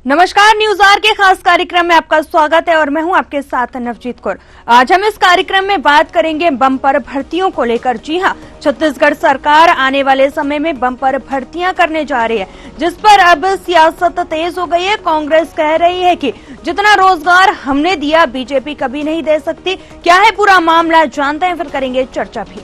नमस्कार, news are के खास कार्यक्रम में आपका स्वागत है और मैं हूं आपके साथ नवजीत कौर। आज हम इस कार्यक्रम में बात करेंगे बम्पर भर्तियों को लेकर। जी हां, छत्तीसगढ़ सरकार आने वाले समय में बम्पर भर्तियां करने जा रही है, जिस पर अब सियासत तेज हो गई है। कांग्रेस कह रही है कि जितना रोजगार हमने दिया बीजेपी कभी नहीं दे सकती। क्या है पूरा मामला, जानते हैं, फिर करेंगे चर्चा भी।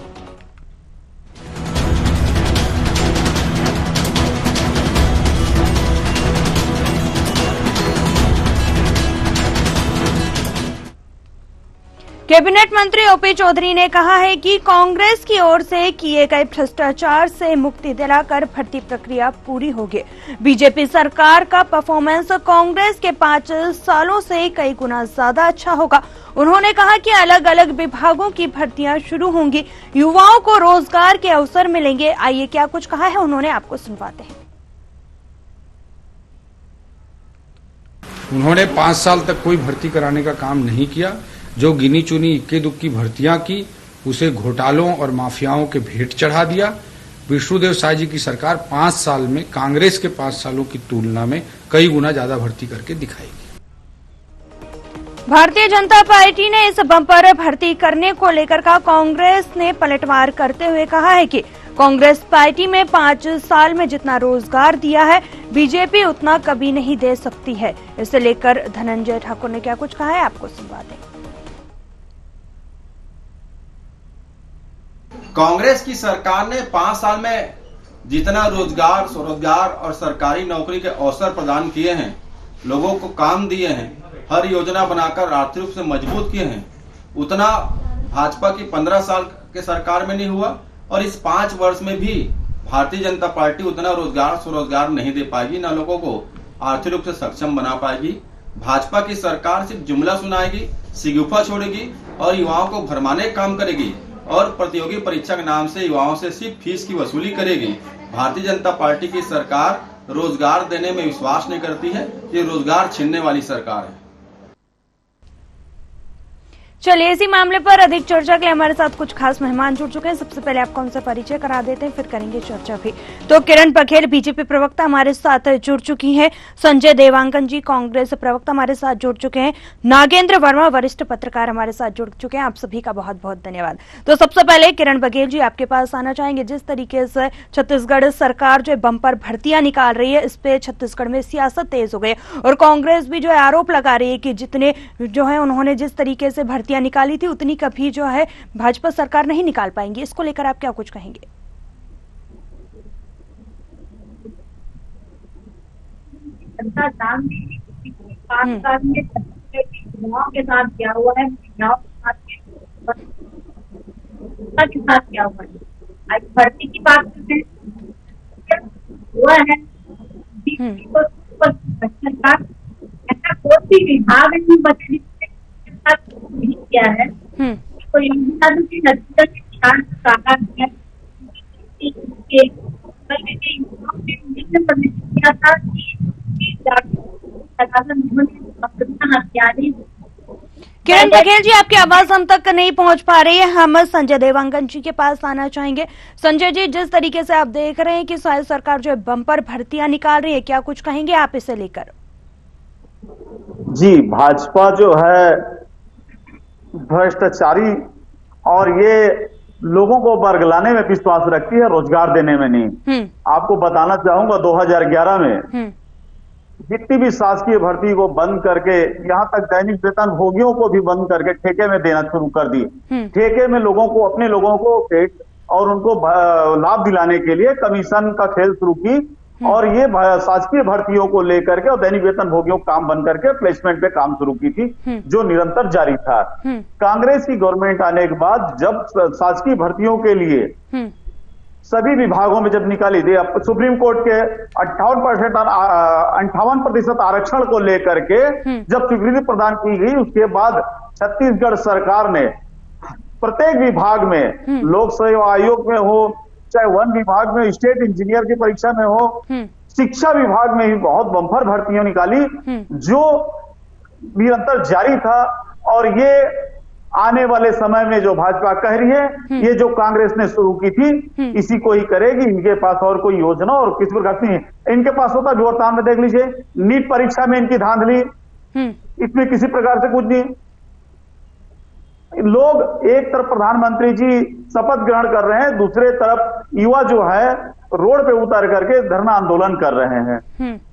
कैबिनेट मंत्री ओपी चौधरी ने कहा है कि कांग्रेस की ओर से किए गए भ्रष्टाचार से मुक्ति दिलाकर भर्ती प्रक्रिया पूरी होगी। बीजेपी सरकार का परफॉर्मेंस कांग्रेस के 5 सालों से कई गुना ज्यादा अच्छा होगा। उन्होंने कहा कि अलग अलग विभागों की भर्तियां शुरू होंगी, युवाओं को रोजगार के अवसर मिलेंगे। आइए क्या कुछ कहा है उन्होंने, आपको सुनवाते हैं। उन्होंने 5 साल तक कोई भर्ती कराने का काम नहीं किया। जो गिनी चुनी इक्के दुक्की भर्तियां की उसे घोटालों और माफियाओं के भेंट चढ़ा दिया। विष्णुदेव साय जी की सरकार 5 साल में कांग्रेस के 5 सालों की तुलना में कई गुना ज्यादा भर्ती करके दिखाएगी। भारतीय जनता पार्टी ने इस बम्पर भर्ती करने को लेकर कहा। कांग्रेस ने पलटवार करते हुए कहा है कि कांग्रेस पार्टी में 5 साल में जितना रोजगार दिया है बीजेपी उतना कभी नहीं दे सकती है। इसे लेकर धनंजय ठाकुर ने क्या कुछ कहा है, आपको सुनवाते हैं। कांग्रेस की सरकार ने 5 साल में जितना रोजगार, स्वरोजगार और सरकारी नौकरी के अवसर प्रदान किए हैं, लोगों को काम दिए हैं, हर योजना बनाकर आर्थिक रूप से मजबूत किए हैं, उतना भाजपा की 15 साल के सरकार में नहीं हुआ। और इस 5 वर्ष में भी भारतीय जनता पार्टी उतना रोजगार, स्वरोजगार नहीं दे पाएगी, न लोगों को आर्थिक रूप से सक्षम बना पाएगी। भाजपा की सरकार सिर्फ जुमला सुनाएगी, सिगुफा छोड़ेगी और युवाओं को भरमाने का काम करेगी और प्रतियोगी परीक्षा के नाम से युवाओं से सिर्फ फीस की वसूली करेगी। भारतीय जनता पार्टी की सरकार रोजगार देने में विश्वास नहीं करती है, ये रोजगार छीनने वाली सरकार है। चलिए, इसी मामले पर अधिक चर्चा के लिए हमारे साथ कुछ खास मेहमान जुड़ चुके हैं। सबसे पहले आपको उनसे परिचय करा देते हैं, फिर करेंगे चर्चा भी। तो किरण बघेल बीजेपी प्रवक्ता हमारे साथ जुड़ चुकी हैं। संजय देवांगन जी कांग्रेस प्रवक्ता हमारे साथ जुड़ चुके हैं। नागेंद्र वर्मा वरिष्ठ पत्रकार हमारे साथ जुड़ चुके हैं। आप सभी का बहुत बहुत धन्यवाद। तो सबसे पहले किरण बघेल जी आपके पास आना चाहेंगे। जिस तरीके से छत्तीसगढ़ सरकार जो बम्पर भर्तियां निकाल रही है, इस पे छत्तीसगढ़ में सियासत तेज हो गई और कांग्रेस भी जो है आरोप लगा रही है कि जितने जो है उन्होंने जिस तरीके से भर्तियां निकाली थी उतनी कभी जो है भाजपा सरकार नहीं निकाल पाएंगी। इसको लेकर आप क्या कुछ कहेंगे? युवाओं के साथ क्या हुआ है, महिलाओं के साथ क्या हुआ है। आज भर्ती की बात करते हुआ है, सरकार ऐसा कोई भी विभाग नहीं बचे किया है। तो किरण बघेल जी, आपकी आवाज हम तक नहीं पहुंच पा रही है। हम संजय देवांगन जी के पास आना चाहेंगे। संजय जी, जिस तरीके से आप देख रहे हैं कि सरकार जो है बम्पर भर्तियां निकाल रही है, क्या कुछ कहेंगे आप इसे लेकर? जी, भाजपा जो है भ्रष्टाचारी और ये लोगों को बरगलाने में विश्वास रखती है, रोजगार देने में नहीं। आपको बताना चाहूंगा 2011 में जितनी भी शासकीय भर्ती को बंद करके, यहाँ तक दैनिक वेतन भोगियों को भी बंद करके ठेके में देना शुरू कर दी। ठेके में लोगों को, अपने लोगों को पेट और उनको लाभ दिलाने के लिए कमीशन का खेल शुरू की और ये शासकीय भर्तियों को लेकर के और दैनिक वेतन भोगियों काम बंद करके प्लेसमेंट पे काम शुरू की थी, जो निरंतर जारी था। कांग्रेस की गवर्नमेंट आने के बाद जब शासकीय भर्तियों के लिए सभी विभागों में जब निकाली थी, सुप्रीम कोर्ट के 58% आरक्षण को लेकर के जब स्वीकृति प्रदान की गई, उसके बाद छत्तीसगढ़ सरकार ने प्रत्येक विभाग में, लोक सेवा आयोग में हो, चाहे वन विभाग में, स्टेट इंजीनियर की परीक्षा में हो, शिक्षा विभाग में भी बहुत बम्पर भर्तियां निकाली, जो निरंतर जारी था। और ये आने वाले समय में जो भाजपा कह रही है, ये जो कांग्रेस ने शुरू की थी, इसी को ही करेगी। इनके पास और कोई योजना और किस प्रकार नहीं है। इनके पास होता जोरतान में देख लीजिए, नीट परीक्षा में इनकी धांधली, इसमें किसी प्रकार से कुछ नहीं। लोग एक तरफ प्रधानमंत्री जी शपथ ग्रहण कर रहे हैं, दूसरे तरफ युवा जो है रोड पे उतर करके धरना आंदोलन कर रहे हैं।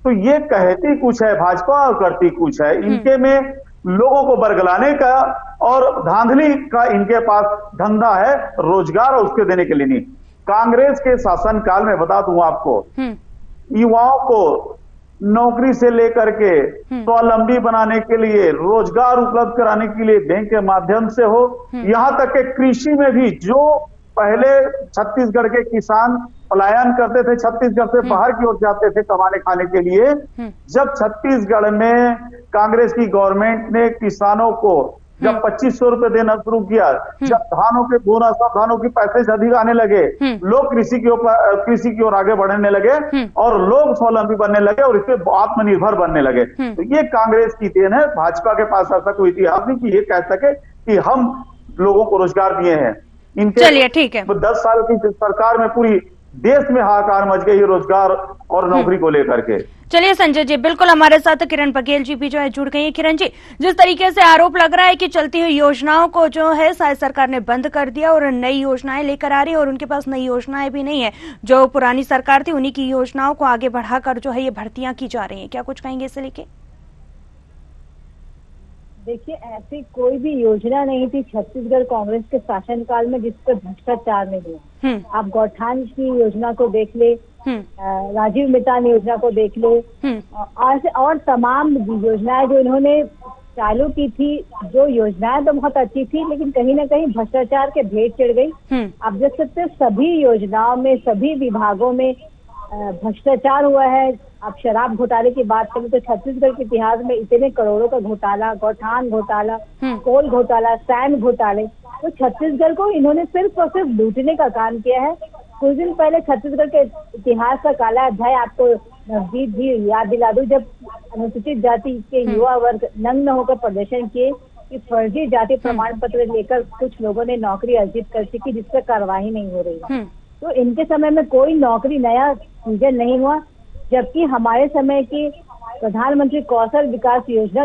तो ये कहती कुछ है भाजपा और करती कुछ है। इनके में लोगों को बरगलाने का और धांधली का इनके पास धंधा है, रोजगार और उसके देने के लिए नहीं। कांग्रेस के शासनकाल में बता दूं आपको, युवाओं को नौकरी से लेकर के स्वावलंबी बनाने के लिए, रोजगार उपलब्ध कराने के लिए बैंक के माध्यम से हो, यहां तक कि कृषि में भी जो पहले छत्तीसगढ़ के किसान पलायन करते थे, छत्तीसगढ़ से बाहर की ओर जाते थे कमाने खाने के लिए, जब छत्तीसगढ़ में कांग्रेस की गवर्नमेंट ने किसानों को जब 2500 रुपए देना शुरू किया, जब धानों के बोनस और धानों की पैसे से अधिक आने लगे, लोग कृषि की ओर आगे बढ़ने लगे और लोग स्वावलंबी बनने लगे और इससे आत्मनिर्भर बनने लगे। तो ये कांग्रेस की देन है। भाजपा के पास ऐसा कोई इतिहास नहीं कि ये कह सके कि हम लोगों को रोजगार दिए हैं। इनके चलिए ठीक है, 10 साल की सरकार में पूरी देश में हाहाकार मच गई रोजगार और नौकरी को लेकर के। चलिए संजय जी, बिल्कुल हमारे साथ किरण बघेल जी भी जो है जुड़ गई हैं। किरण जी, जिस तरीके से आरोप लग रहा है कि चलती हुई योजनाओं को जो है शायद सरकार ने बंद कर दिया और नई योजनाएं लेकर आ रही है, और उनके पास नई योजनाएं भी नहीं है, जो पुरानी सरकार थी उन्हीं की योजनाओं को आगे बढ़ाकर जो है ये भर्तियां की जा रही है, क्या कुछ कहेंगे इससे लेके? देखिए, ऐसी कोई भी योजना नहीं थी छत्तीसगढ़ कांग्रेस के शासनकाल में जिस पर भ्रष्टाचार नहीं हुआ। आप गौठान की योजना को देख ले, राजीव मितान योजना को देख ले, और तमाम योजनाएं जो इन्होंने चालू की थी, जो योजनाएं तो बहुत अच्छी थी लेकिन कहीं ना कहीं भ्रष्टाचार के भेंट चढ़ गई। आप देख सकते हैं सभी योजनाओं में, सभी विभागों में भ्रष्टाचार हुआ है। आप शराब घोटाले की बात करें तो छत्तीसगढ़ के इतिहास में इतने करोड़ों का घोटाला, गौठान घोटाला, कोल घोटाला, सैंड घोटाले, तो छत्तीसगढ़ को इन्होंने सिर्फ और सिर्फ लूटने का काम किया है। कुछ दिन पहले छत्तीसगढ़ के इतिहास का काला अध्याय आपको नजदीक भी याद दिला दूं, जब अनुसूचित जाति के युवा वर्ग नग्न होकर प्रदर्शन किए कि फर्जी जाति प्रमाण पत्र लेकर कुछ लोगों ने नौकरी अर्जित कर सकी, जिस पर कार्रवाई नहीं हो रही है। तो इनके समय में कोई नौकरी नया सृजन नहीं हुआ, जबकि हमारे समय की प्रधानमंत्री कौशल विकास योजना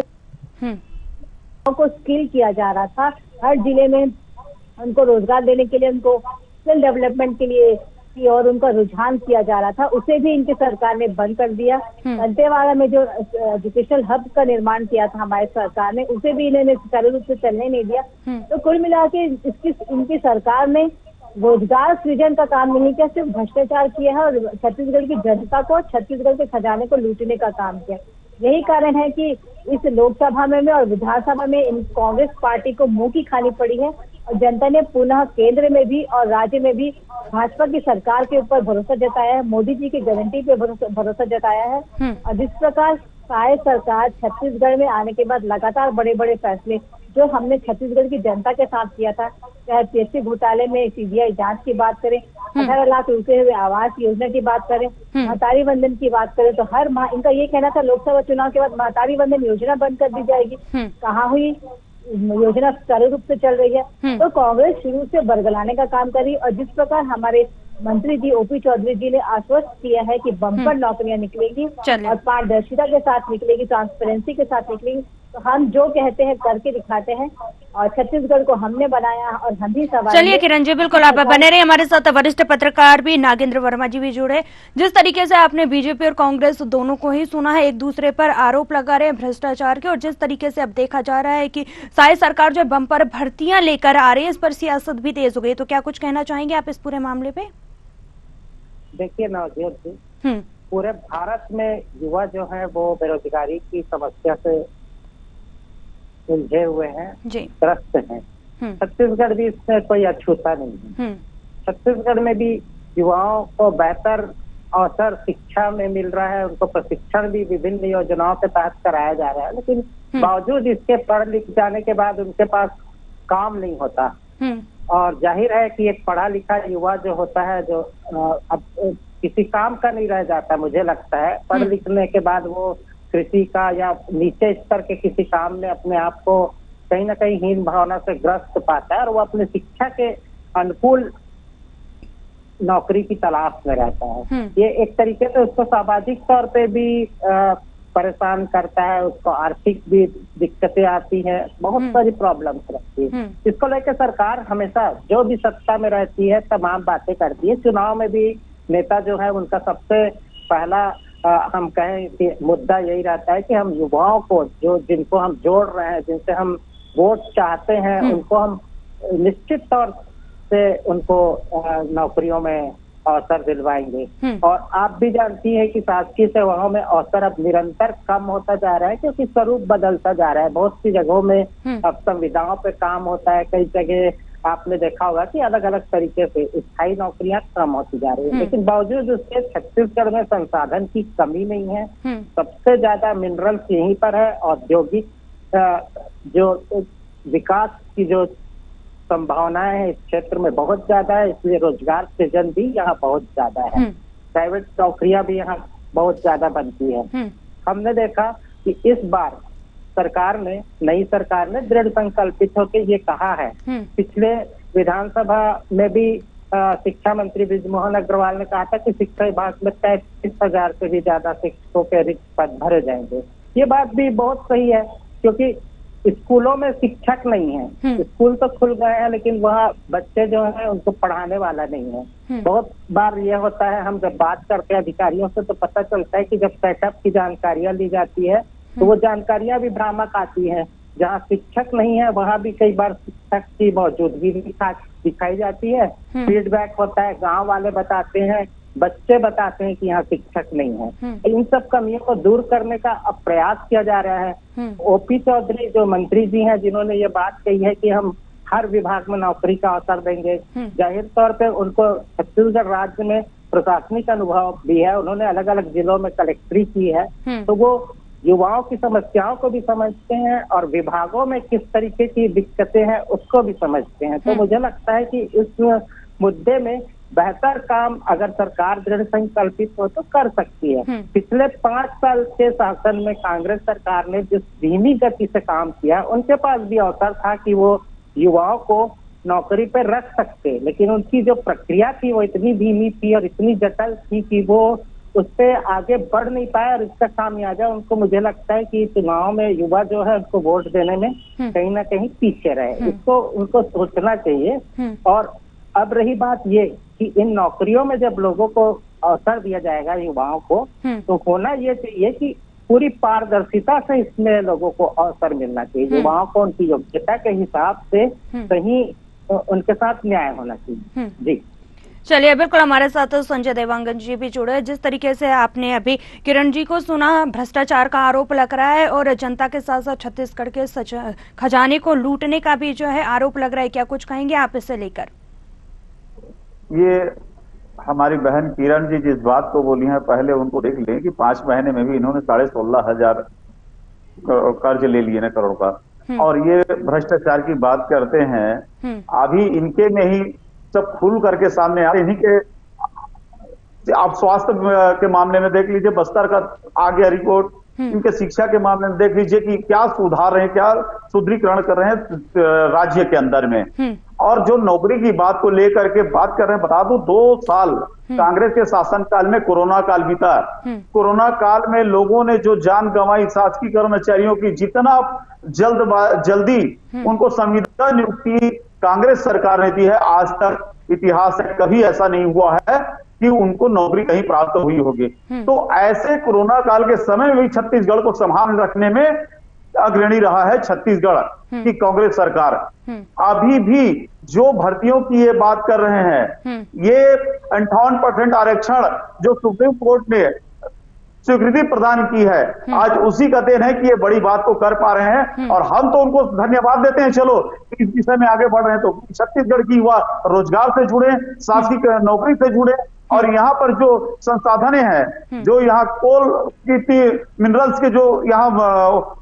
को स्किल किया जा रहा था। हर जिले में उनको रोजगार देने के लिए, उनको स्किल डेवलपमेंट के लिए और उनका रुझान किया जा रहा था, उसे भी इनकी सरकार ने बंद कर दिया। दंतेवाड़ा में जो एजुकेशनल हब का निर्माण किया था हमारी सरकार ने, उसे भी इन्होंने सुचारू रूप से चलने नहीं दिया। तो कुल मिला के इनकी सरकार ने रोजगार सृजन का काम नहीं किया, सिर्फ भ्रष्टाचार किया है और छत्तीसगढ़ की जनता को, छत्तीसगढ़ के खजाने को लूटने का काम किया। यही कारण है कि इस लोकसभा में और विधानसभा में इन कांग्रेस पार्टी को मुंह की खानी पड़ी है और जनता ने पुनः केंद्र में भी और राज्य में भी भाजपा की सरकार के ऊपर भरोसा जताया है, मोदी जी की गारंटी पे भरोसा जताया है। और जिस प्रकार शायद सरकार छत्तीसगढ़ में आने के बाद लगातार बड़े बड़े फैसले जो हमने छत्तीसगढ़ की जनता के साथ किया था, चाहे पीएससी घोटाले में सीबीआई जांच की बात करें, 18 लाख रुके हुए आवास योजना की बात करें, महतारी वंदन की बात करें, तो हर माह इनका ये कहना था लोकसभा चुनाव के बाद महतारी वंदन योजना बंद कर दी जाएगी। कहाँ हुई? योजना सुचारू रूप से चल रही है। तो कांग्रेस शुरू से बरगलाने का काम कर रही है और जिस प्रकार हमारे मंत्री जी ओपी चौधरी जी ने आश्वस्त किया है कि बम्पर नौकरियां निकलेगी और पारदर्शिता के साथ निकलेगी, ट्रांसपेरेंसी के साथ निकलेगी, तो हम जो कहते हैं करके दिखाते हैं और छत्तीसगढ़ को हमने बनाया और हम भी सवाल। चलिए किरण जी, बिल्कुल आप बने रहे। हमारे साथ वरिष्ठ पत्रकार भी नागेंद्र वर्मा जी भी जुड़े। जिस तरीके से आपने बीजेपी और कांग्रेस दोनों को ही सुना है, एक दूसरे पर आरोप लगा रहे हैं भ्रष्टाचार के, और जिस तरीके से अब देखा जा रहा है कि शायद सरकार जो बम्पर भर्तियां लेकर आ रही है, इस पर सियासत भी तेज हो गई, तो क्या कुछ कहना चाहेंगे आप इस पूरे मामले पे? देखिए नवजोत जी, पूरे भारत में युवा जो है वो बेरोजगारी की समस्या से उलझे हुए हैं, त्रस्त हैं। छत्तीसगढ़ भी इसमें कोई अछूता नहीं है। छत्तीसगढ़ में भी युवाओं को बेहतर अवसर शिक्षा में मिल रहा है, उनको प्रशिक्षण भी विभिन्न योजनाओं के तहत कराया जा रहा है, लेकिन बावजूद इसके पढ़ लिख जाने के बाद उनके पास काम नहीं होता। और जाहिर है कि एक पढ़ा लिखा युवा जो होता है, जो अब किसी काम का नहीं रह जाता, मुझे लगता है पढ़ लिखने के बाद वो कृषि का या नीचे स्तर के किसी काम में अपने आप को कहीं ना कहीं हीन भावना से ग्रस्त पाता है और वो अपने शिक्षा के अनुकूल नौकरी की तलाश में रहता है। ये एक तरीके से उसको सामाजिक तौर पे भी परेशान करता है, उसको आर्थिक भी दिक्कतें आती हैं, बहुत सारी प्रॉब्लम्स रहती है। इसको लेकर सरकार हमेशा जो भी सत्ता में रहती है तमाम बातें करती है। चुनाव में भी नेता जो है उनका सबसे पहला हम कहें कि मुद्दा यही रहता है कि हम युवाओं को जिनको हम जोड़ रहे हैं, जिनसे हम वोट चाहते हैं, उनको हम निश्चित तौर से उनको नौकरियों में अवसर दिलवाएंगे। और आप भी जानती हैं कि शासकीय सेवाओं में अवसर अब निरंतर कम होता जा रहा है क्योंकि स्वरूप बदलता जा रहा है। बहुत सी जगहों में अब संविदाओं पे काम होता है, कई जगह आपने देखा होगा कि अलग अलग तरीके से स्थायी नौकरियां कम होती जा रही है। लेकिन बावजूद उसके छत्तीसगढ़ में संसाधन की कमी नहीं है। सबसे ज्यादा मिनरल्स यहीं पर है। औद्योगिक जो विकास की जो संभावनाएं हैं इस क्षेत्र में बहुत ज्यादा है, इसलिए रोजगार सृजन भी यहाँ बहुत ज्यादा है। प्राइवेट नौकरियां भी यहाँ बहुत ज्यादा बनती है। हमने देखा कि इस बार नई सरकार ने दृढ़ संकल्पित होकर ये कहा है। पिछले विधानसभा में भी शिक्षा मंत्री बृजमोहन अग्रवाल ने कहा था कि शिक्षा विभाग में 33,000 से भी ज्यादा शिक्षकों के रिक्त पद भरे जाएंगे। ये बात भी बहुत सही है क्योंकि स्कूलों में शिक्षक नहीं है। स्कूल तो खुल गए हैं लेकिन वहाँ बच्चे जो हैं उनको पढ़ाने वाला नहीं है। बहुत बार ये होता है, हम जब बात करते हैं अधिकारियों से तो पता चलता है कि जब सेटअप की जानकारियां ली जाती है तो वो जानकारियां भी भ्रामक आती हैं। जहाँ शिक्षक नहीं है वहाँ भी कई बार शिक्षक की मौजूदगी दिखाई जाती है। फीडबैक होता है, गांव वाले बताते हैं, बच्चे बताते हैं कि यहाँ शिक्षक नहीं है। इन सब कमियों को दूर करने का अब प्रयास किया जा रहा है। ओपी चौधरी जो मंत्री जी हैं जिन्होंने ये बात कही है कि हम हर विभाग में नौकरी का अवसर देंगे, जाहिर तौर पे उनको छत्तीसगढ़ राज्य में प्रशासनिक अनुभव भी है। उन्होंने अलग अलग जिलों में कलेक्ट्री की है, तो वो युवाओं की समस्याओं को भी समझते हैं और विभागों में किस तरीके की दिक्कतें हैं उसको भी समझते हैं। तो मुझे लगता है कि इस मुद्दे में बेहतर काम अगर सरकार दृढ़ संकल्पित हो तो कर सकती है। पिछले 5 साल के शासन में कांग्रेस सरकार ने जिस धीमी गति से काम किया, उनके पास भी अवसर था कि वो युवाओं को नौकरी पर रख सकते, लेकिन उनकी जो प्रक्रिया थी वो इतनी धीमी थी और इतनी जटिल थी कि वो उस पर आगे बढ़ नहीं पाया और इसका खामियाजा उनको मुझे लगता है कि चुनाव में युवा जो है उसको वोट देने में कहीं ना कहीं पीछे रहे। इसको उनको सोचना चाहिए। और अब रही बात ये कि इन नौकरियों में जब लोगों को अवसर दिया जाएगा युवाओं को, तो होना ये चाहिए कि पूरी पारदर्शिता से इसमें लोगों को अवसर मिलना चाहिए। युवाओं को उनकी योग्यता के हिसाब से सही उनके साथ न्याय होना चाहिए। जी चलिए, बिल्कुल हमारे साथ संजय देवांगन जी भी जुड़े। जिस तरीके से आपने अभी किरण जी को सुना, भ्रष्टाचार का आरोप लग रहा है और जनता के साथ साथ छत्तीसगढ़ के खजाने को लूटने का भी जो है आरोप लग रहा है। क्या कुछ कहेंगे आप इसे लेकर? ये हमारी बहन किरण जी जिस बात को बोली है, पहले उनको देख लें कि 5 महीने में भी इन्होंने 16,500 कर्ज ले लिए ना करोड़ का। और ये भ्रष्टाचार की बात करते हैं, अभी इनके में ही सब खुल करके सामने आ रहे। इन्हीं के आप स्वास्थ्य के मामले में देख लीजिए, बस्तर का आ गया रिपोर्ट। इनके शिक्षा के मामले में देख लीजिए कि क्या सुधार रहे हैं, क्या सुदृढ़ीकरण कर रहे हैं राज्य के अंदर में। और जो नौकरी की बात को लेकर के बात कर रहे हैं, बता दूं 2 साल कांग्रेस के शासन काल में कोरोना काल बीता। कोरोना काल में लोगों ने जो जान गंवाई, शासकीय कर्मचारियों की जितना जल्दी उनको संविदा नियुक्ति कांग्रेस सरकार ने दी है, आज तक इतिहास में कभी ऐसा नहीं हुआ है कि उनको नौकरी कहीं प्राप्त हुई होगी। तो ऐसे कोरोना काल के समय में भी छत्तीसगढ़ को संभाल रखने में अग्रणी रहा है छत्तीसगढ़ की कांग्रेस सरकार। अभी भी जो भर्तियों की ये बात कर रहे हैं, ये 58% आरक्षण जो सुप्रीम कोर्ट ने स्वीकृति प्रदान की है, आज उसी का देन है कि ये बड़ी बात को कर पा रहे हैं। और हम तो उनको धन्यवाद देते हैं, चलो इस दिशा में आगे बढ़ रहे हैं। तो छत्तीसगढ़ की युवा रोजगार से जुड़े, शासकीय नौकरी से जुड़े, और यहाँ पर जो संसाधनें हैं, जो यहाँ कोल की मिनरल्स के जो यहाँ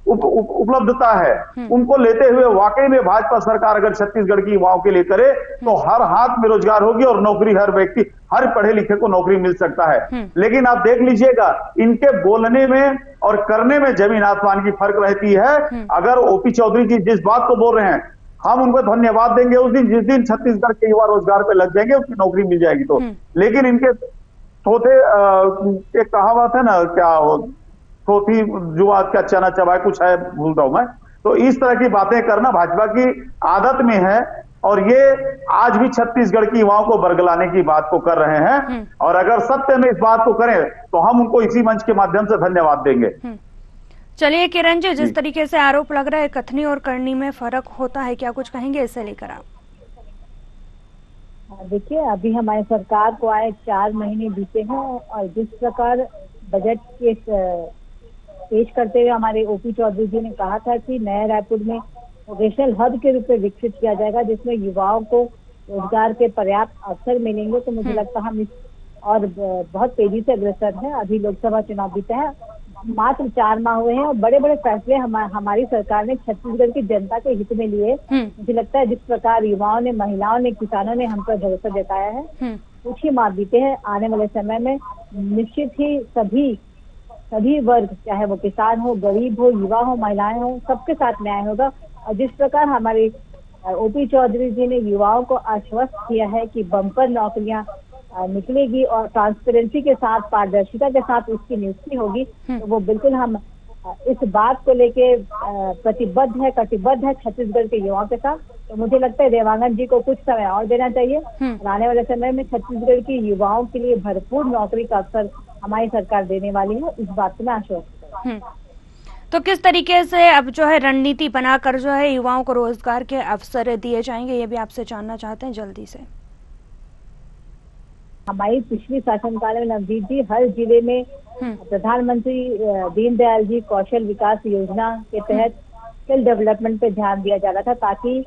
उपलब्धता है, उनको लेते हुए वाकई में भाजपा सरकार अगर छत्तीसगढ़ की युवाओं के लिए करे तो हर हाथ में रोजगार होगी और नौकरी हर व्यक्ति, हर पढ़े लिखे को नौकरी मिल सकता है। लेकिन आप देख लीजिएगा, इनके बोलने में और करने में जमीन आसमान की फर्क रहती है। अगर ओपी चौधरी जी जिस बात को बोल रहे हैं, हम उनको धन्यवाद देंगे उस दिन जिस दिन छत्तीसगढ़ के युवा रोजगार पे लग जाएंगे, उसकी नौकरी मिल जाएगी तो। लेकिन इनके चौथे एक कहावत है ना, क्या चौथी जुआ क्या चना चबाए, कुछ है, भूलता हूं मैं। तो इस तरह की बातें करना भाजपा की आदत में है और ये आज भी छत्तीसगढ़ की युवाओं को बरगलाने की बात को कर रहे हैं। और अगर सत्य में इस बात को करें तो हम उनको इसी मंच के माध्यम से धन्यवाद देंगे। चलिए किरण जी, जिस तरीके से आरोप लग रहा है कथनी और करनी में फर्क होता है, क्या कुछ कहेंगे इससे लेकर आप? देखिए, अभी हमारी सरकार को आए 4 महीने बीते हैं और जिस प्रकार बजट के पेश करते हुए हमारे ओपी चौधरी जी ने कहा था कि नया रायपुर में वोकेशनल हब के रूप में विकसित किया जाएगा जिसमें युवाओं को रोजगार के पर्याप्त अवसर मिलेंगे, तो मुझे लगता है हम इस और बहुत तेजी से अग्रसर है। अभी लोकसभा चुनाव बीता है, मात्र 4 माह हुए हैं और बड़े बड़े फैसले हमारी सरकार ने छत्तीसगढ़ की जनता के हित में लिए। मुझे लगता है जिस प्रकार युवाओं ने, महिलाओं ने, किसानों ने हम पर भरोसा जताया है, कुछ ही माह बीते हैं, आने वाले समय में निश्चित ही सभी वर्ग, चाहे वो किसान हो, गरीब हो, युवा हो, महिलाएं हो, सबके साथ न्याय होगा। और जिस प्रकार हमारे ओपी चौधरी जी ने युवाओं को आश्वस्त किया है कि बम्पर नौकरियां निकलेगी और ट्रांसपेरेंसी के साथ, पारदर्शिता के साथ उसकी नियुक्ति होगी, तो वो बिल्कुल हम इस बात को लेके कटिबद्ध है छत्तीसगढ़ के युवाओं के साथ। तो मुझे लगता है देवांगन जी को कुछ समय और देना चाहिए। आने वाले समय में छत्तीसगढ़ की युवाओं के लिए भरपूर नौकरी का अवसर हमारी सरकार देने वाली है, इस बात से मैं आश्वस्त हूँ। तो किस तरीके से अब जो है रणनीति बनाकर जो है युवाओं को रोजगार के अवसर दिए जाएंगे, ये भी आपसे जानना चाहते हैं जल्दी से। हमारी पिछली शासनकाल में नवजीत जी हर जिले में प्रधानमंत्री दीनदयाल जी कौशल विकास योजना के तहत स्किल डेवलपमेंट पे ध्यान दिया जा रहा था ताकि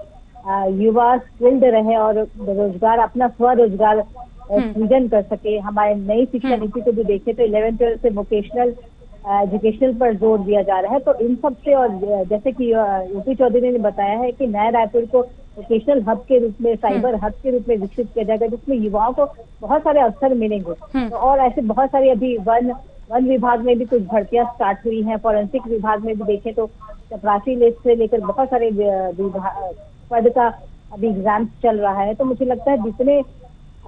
युवा स्किल्ड रहे और रोजगार, अपना स्वरोजगार सृजन कर सके। हमारे नई शिक्षा नीति को भी देखें तो 11th-12th से वोकेशनल एजुकेशनल पर जोर दिया जा रहा है। तो इन सब से, और जैसे कि ओपी चौधरी ने बताया है कि नया रायपुर को वोकेशनल हब के रूप में, साइबर हब के रूप में विकसित किया जाएगा जिसमें युवाओं को बहुत सारे अवसर मिलेंगे। तो और ऐसे बहुत सारी अभी वन विभाग में भी कुछ भर्तियां स्टार्ट हुई हैं, फॉरेंसिक विभाग में भी देखें तो चपरासी लिस्ट से लेकर बहुत सारे पद का अभी एग्जाम चल रहा है। तो मुझे लगता है जितने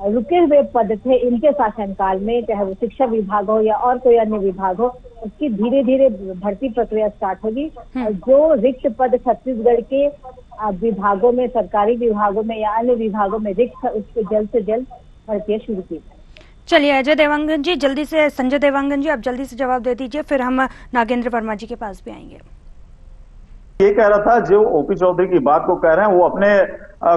रुके हुए पद थे इनके शासनकाल में, चाहे वो शिक्षा विभाग हो या और कोई अन्य विभाग हो, उसकी धीरे धीरे भर्ती प्रक्रिया स्टार्ट होगी और जो रिक्त पद छत्तीसगढ़ के विभागों में, सरकारी विभागों में या अन्य विभागों में रिक्त है, उसको जल्द से जल्द भर्तियां शुरू की। चलिए अजय देवांगन जी, जल्दी से संजय देवांगन जी आप जल्दी से जवाब दे दीजिए, फिर हम नागेंद्र वर्मा जी के पास भी आएंगे। ये कह रहा था, जो ओपी चौधरी की बात को कह रहे हैं, वो अपने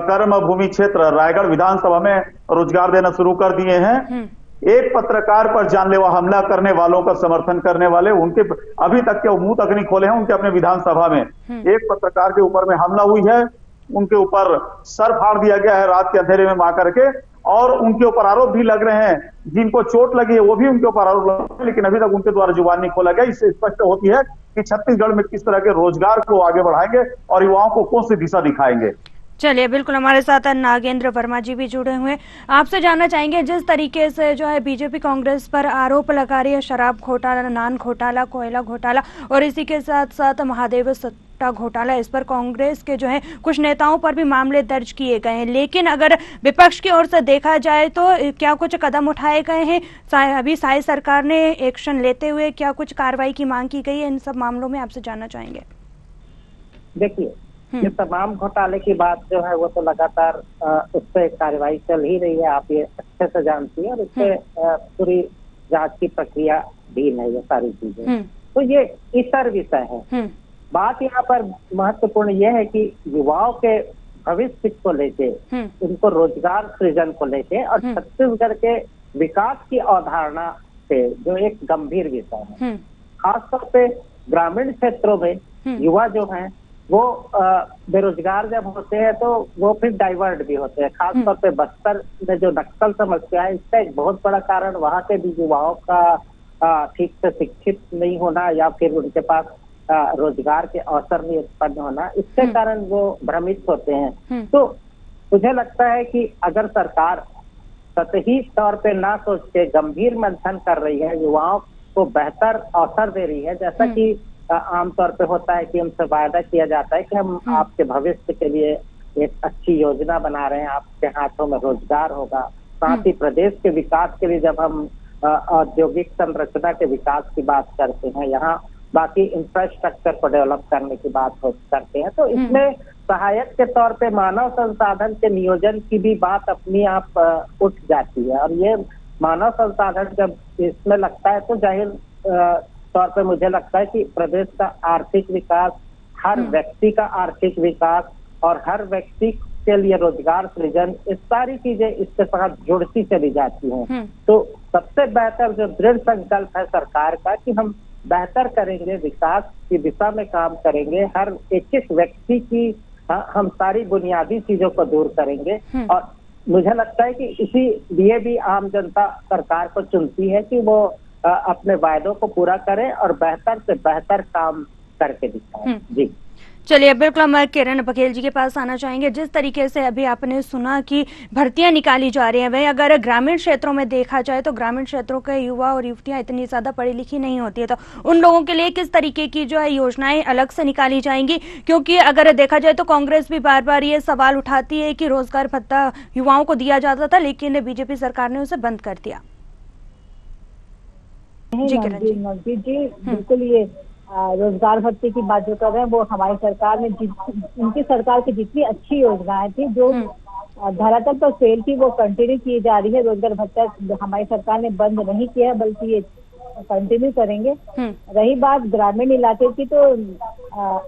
कर्म भूमि क्षेत्र रायगढ़ विधानसभा में रोजगार देना शुरू कर दिए हैं। एक पत्रकार पर जानलेवा हमला करने वालों का समर्थन करने वाले, उनके अभी तक के मुंह तक नहीं खोले हैं, उनके अपने विधानसभा में एक पत्रकार के ऊपर में हमला हुई है, उनके ऊपर सर फाड़ दिया गया है रात के अंधेरे में मार करके, और उनके ऊपर आरोप भी लग रहे हैं, जिनको चोट लगी है वो भी उनके ऊपर आरोप लग रहे हैं, लेकिन अभी तक उनके द्वारा जुबान नहीं खोला गया। इससे स्पष्ट होती है कि छत्तीसगढ़ में किस तरह के रोजगार को आगे बढ़ाएंगे और युवाओं को कौन सी दिशा दिखाएंगे। चलिए बिल्कुल, हमारे साथ नागेंद्र वर्मा जी भी जुड़े हुए हैं। आपसे जानना चाहेंगे, जिस तरीके से जो है बीजेपी कांग्रेस पर आरोप लगा रही है शराब घोटाला, नान घोटाला, कोयला घोटाला और इसी के साथ साथ महादेव सट्टा घोटाला, इस पर कांग्रेस के जो है कुछ नेताओं पर भी मामले दर्ज किए गए हैं, लेकिन अगर विपक्ष की ओर से देखा जाए तो क्या कुछ कदम उठाए गए हैं? अभी साई सरकार ने एक्शन लेते हुए क्या कुछ कार्रवाई की मांग की गई है? इन सब मामलों में आपसे जानना चाहेंगे। देखिए, ये तमाम घोटाले की बात जो है वो तो लगातार उस पर कार्रवाई चल ही रही है, आप ये अच्छे से जानती है, और उससे पूरी जांच की प्रक्रिया भी है ये सारी चीजें। तो ये इतर विषय है। बात यहाँ पर महत्वपूर्ण ये है कि युवाओं के भविष्य को लेके, उनको रोजगार सृजन को लेके और छत्तीसगढ़ के विकास की अवधारणा से जो एक गंभीर विषय है, खासतौर पे ग्रामीण क्षेत्रों में युवा जो है वो बेरोजगार जब होते हैं तो वो फिर डाइवर्ट भी होते हैं। खासतौर पे बस्तर में जो नक्सल समस्या है, इसका एक बहुत बड़ा कारण वहाँ के भी युवाओं का ठीक से शिक्षित नहीं होना या फिर उनके पास रोजगार के अवसर नहीं उत्पन्न होना, इसके कारण वो भ्रमित होते हैं। तो मुझे लगता है कि अगर सरकार सतही तौर पे ना सोच के गंभीर मंथन कर रही है, युवाओं को बेहतर अवसर दे रही है, जैसा कि आमतौर पे होता है कि हमसे वायदा किया जाता है कि हम आपके भविष्य के लिए एक अच्छी योजना बना रहे हैं, आपके हाथों में रोजगार होगा। साथ ही प्रदेश के विकास के लिए जब हम औद्योगिक संरचना के विकास की बात करते हैं, यहाँ बाकी इंफ्रास्ट्रक्चर को डेवलप करने की बात करते हैं, तो इसमें सहायक के तौर पे मानव संसाधन के नियोजन की भी बात अपनी आप उठ जाती है। और ये मानव संसाधन जब इसमें लगता है तो जाहिर तौर पे मुझे लगता है कि प्रदेश का आर्थिक विकास, हर व्यक्ति का आर्थिक विकास और हर व्यक्ति के लिए रोजगार सृजन, इस सारी चीजें इसके साथ जुड़ती चली जाती हैं। तो सबसे बेहतर जो दृढ़ संकल्प है सरकार का कि हम बेहतर करेंगे, विकास की दिशा में काम करेंगे, हर एक एक व्यक्ति की हम सारी बुनियादी चीजों को दूर करेंगे। और मुझे लगता है कि इसी लिए भी आम जनता सरकार को चुनती है कि वो अपने वायदों को पूरा करें और बेहतर से बेहतर काम करके दिखाएं। जी चलिए, बिल्कुल हम किरण बघेल जी के पास आना चाहेंगे। जिस तरीके से अभी आपने सुना कि भर्तियां निकाली जा रही हैं, वही अगर ग्रामीण क्षेत्रों में देखा जाए तो ग्रामीण क्षेत्रों के युवा और युवतियां इतनी ज्यादा पढ़ी लिखी नहीं होती है, तो उन लोगों के लिए किस तरीके की जो है योजनाएं अलग से निकाली जाएंगी? क्योंकि अगर देखा जाए तो कांग्रेस भी बार बार ये सवाल उठाती है कि रोजगार भत्ता युवाओं को दिया जाता था, लेकिन बीजेपी सरकार ने उसे बंद कर दिया। जी बिल्कुल, ये रोजगार भत्ते की बात जो कर रहे हैं वो हमारी सरकार ने उनकी सरकार की जितनी अच्छी योजनाएं थी जो धरातल पर फेल थी वो कंटिन्यू की जा रही है। रोजगार भत्ता हमारी सरकार ने बंद नहीं किया है, बल्कि ये कंटिन्यू करेंगे। रही बात ग्रामीण इलाके की, तो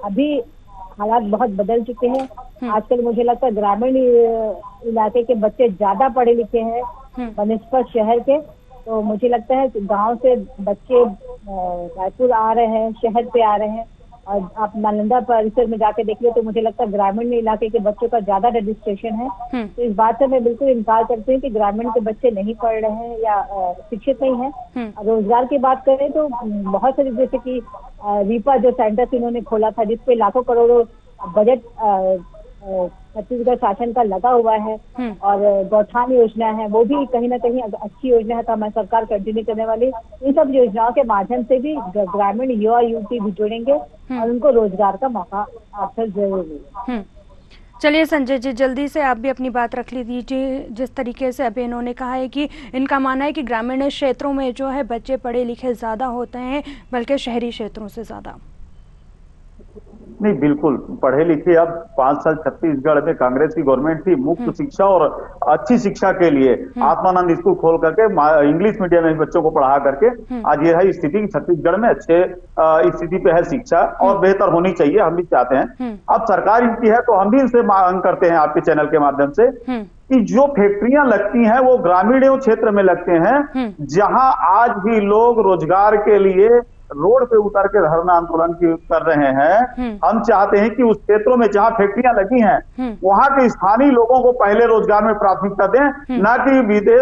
अभी हालात बहुत बदल चुके हैं। आजकल मुझे लगता है ग्रामीण इलाके के बच्चे ज्यादा पढ़े लिखे हैं बनिस्बत शहर के। तो मुझे लगता है गांव से बच्चे रायपुर आ रहे हैं, शहर पे आ रहे हैं। और आप नालंदा परिसर में जाके देख ले तो मुझे लगता है ग्रामीण इलाके के बच्चों का ज्यादा रजिस्ट्रेशन है। तो इस बात से मैं बिल्कुल इनकार करती हूँ कि ग्रामीण के बच्चे नहीं पढ़ रहे हैं या शिक्षित नहीं है। रोजगार की बात करें तो बहुत सारे, जैसे कि रीपा जो सेंटर इन्होंने खोला था जिसपे लाखों करोड़ों बजट छत्तीसगढ़ शासन का लगा हुआ है, और गौठान योजना है, वो भी कहीं ना कहीं अच्छी योजना है। तो हमारी सरकार कंटिन्यू करने वाली इन सब योजनाओं के माध्यम से भी ग्रामीण युवा युवती भी जुड़ेंगे और उनको रोजगार का मौका अवसर जरूर मिलेगा। चलिए संजय जी, जल्दी से आप भी अपनी बात रख लीजिए। जिस तरीके से अभी इन्होंने कहा है कि इनका मानना है कि ग्रामीण क्षेत्रों में जो है बच्चे पढ़े लिखे ज्यादा होते हैं बल्कि शहरी क्षेत्रों से ज्यादा। नहीं, बिल्कुल पढ़े लिखे। अब 5 साल छत्तीसगढ़ में कांग्रेस की गवर्नमेंट थी, मुफ्त शिक्षा और अच्छी शिक्षा के लिए आत्मानंद स्कूल खोल करके इंग्लिश मीडियम में बच्चों को पढ़ा करके आज ये है स्थिति। छत्तीसगढ़ में अच्छे स्थिति पे है शिक्षा और बेहतर होनी चाहिए, हम भी चाहते हैं। अब सरकार इनकी है तो हम भी इनसे मांग करते हैं आपके चैनल के माध्यम से कि जो फैक्ट्रियां लगती हैं वो ग्रामीण क्षेत्र में लगते हैं, जहां आज भी लोग रोजगार के लिए रोड पे उतर के धरना आंदोलन कर रहे हैं। हम चाहते हैं कि उस क्षेत्रों में जहां फैक्ट्रियां लगी हैं वहां के स्थानीय लोगों को पहले रोजगार में प्राथमिकता दें, ना कि विदेश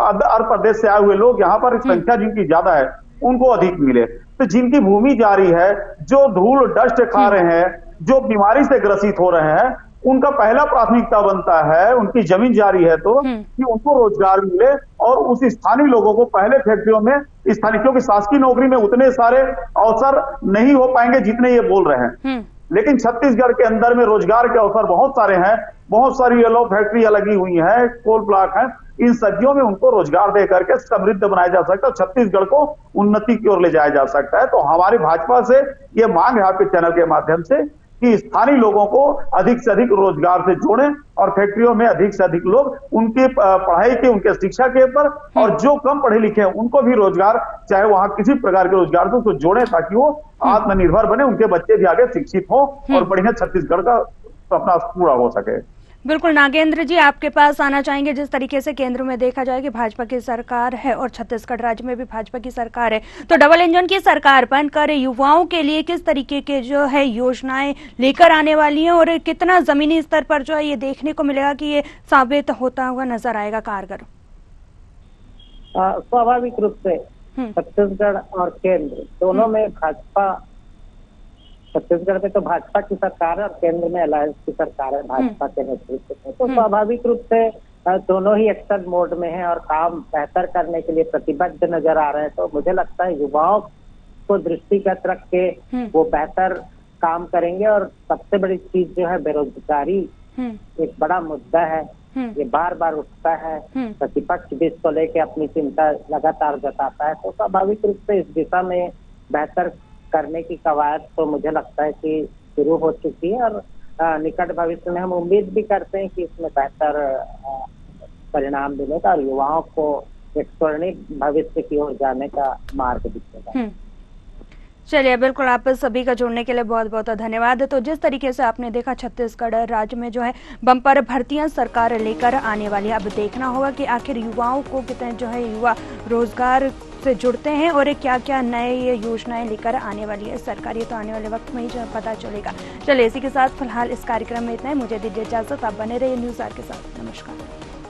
अन्य प्रदेश से आए हुए लोग। यहाँ पर संख्या जिनकी ज्यादा है उनको अधिक मिले। तो जिनकी भूमि जारी है, जो धूल डस्ट खा रहे हैं, जो बीमारी से ग्रसित हो रहे हैं, उनका पहला प्राथमिकता बनता है, उनकी जमीन जारी है तो कि उनको रोजगार मिले और उस स्थानीय लोगों को पहले फैक्ट्रियों में स्थानीय, क्योंकि शासकीय नौकरी में उतने सारे अवसर नहीं हो पाएंगे जितने ये बोल रहे हैं। लेकिन छत्तीसगढ़ के अंदर में रोजगार के अवसर बहुत सारे हैं, बहुत सारी येलो फैक्ट्रियां लगी हुई है, कोल ब्लॉक है। इन सदियों में उनको रोजगार दे करके समृद्ध बनाया जा सकता है, छत्तीसगढ़ को उन्नति की ओर ले जाया जा सकता है। तो हमारी भाजपा से ये मांग है आपके चैनल के माध्यम से कि स्थानीय लोगों को अधिक से अधिक रोजगार से जोड़ें और फैक्ट्रियों में अधिक से अधिक लोग उनके पढ़ाई के, उनके शिक्षा के ऊपर, और जो कम पढ़े लिखे हैं उनको भी रोजगार, चाहे वहां किसी प्रकार के रोजगार से उसको जोड़ें ताकि वो आत्मनिर्भर बने, उनके बच्चे भी आगे शिक्षित हों और बढ़िया छत्तीसगढ़ का सपना पूरा हो सके। बिल्कुल नागेंद्र जी, आपके पास आना चाहेंगे। जिस तरीके से केंद्र में देखा जाए कि भाजपा की सरकार है और छत्तीसगढ़ राज्य में भी भाजपा की सरकार है, तो डबल इंजन की सरकार बनकर युवाओं के लिए किस तरीके के जो है योजनाएं लेकर आने वाली हैं और कितना जमीनी स्तर पर जो है ये देखने को मिलेगा कि ये साबित होता हुआ नजर आएगा कारगर? स्वाभाविक रूप से छत्तीसगढ़ और केंद्र दोनों में भाजपा, छत्तीसगढ़ में तो भाजपा की सरकार है और केंद्र में अलायंस की सरकार है भाजपा के नेतृत्व में, तो स्वाभाविक रूप से दोनों ही एक्शन मोड में हैं और काम बेहतर करने के लिए प्रतिबद्ध नजर आ रहे हैं। तो मुझे लगता है युवाओं को दृष्टिगत रख के वो बेहतर काम करेंगे। और सबसे बड़ी चीज जो है बेरोजगारी एक बड़ा मुद्दा है, ये बार बार उठता है, प्रतिपक्ष भी इसको लेके अपनी चिंता लगातार जताता है। तो स्वाभाविक रूप से इस दिशा में बेहतर करने की कवायद तो मुझे लगता है कि शुरू हो चुकी है और निकट भविष्य में हम उम्मीद भी करते हैं कि इसमें बेहतर परिणाम मिलेगा और युवाओं को एक स्वर्णिम भविष्य की ओर जाने का मार्ग दिखेगा। चलिए, बिल्कुल आप सभी का जुड़ने के लिए बहुत बहुत धन्यवाद। तो जिस तरीके से आपने देखा छत्तीसगढ़ राज्य में जो है बम्पर भर्तियां सरकार लेकर आने वाली है। अब देखना होगा कि आखिर युवाओं को कितने जो है युवा रोजगार से जुड़ते हैं और क्या क्या नए योजनाएं लेकर आने वाली है सरकार, ये तो आने वाले वक्त में ही जो है पता चलेगा। चलिए, इसी के साथ फिलहाल इस कार्यक्रम में इतना ही। मुझे दीजिए इजाजत, आप बने रहिए न्यूज़ आर के साथ। नमस्कार।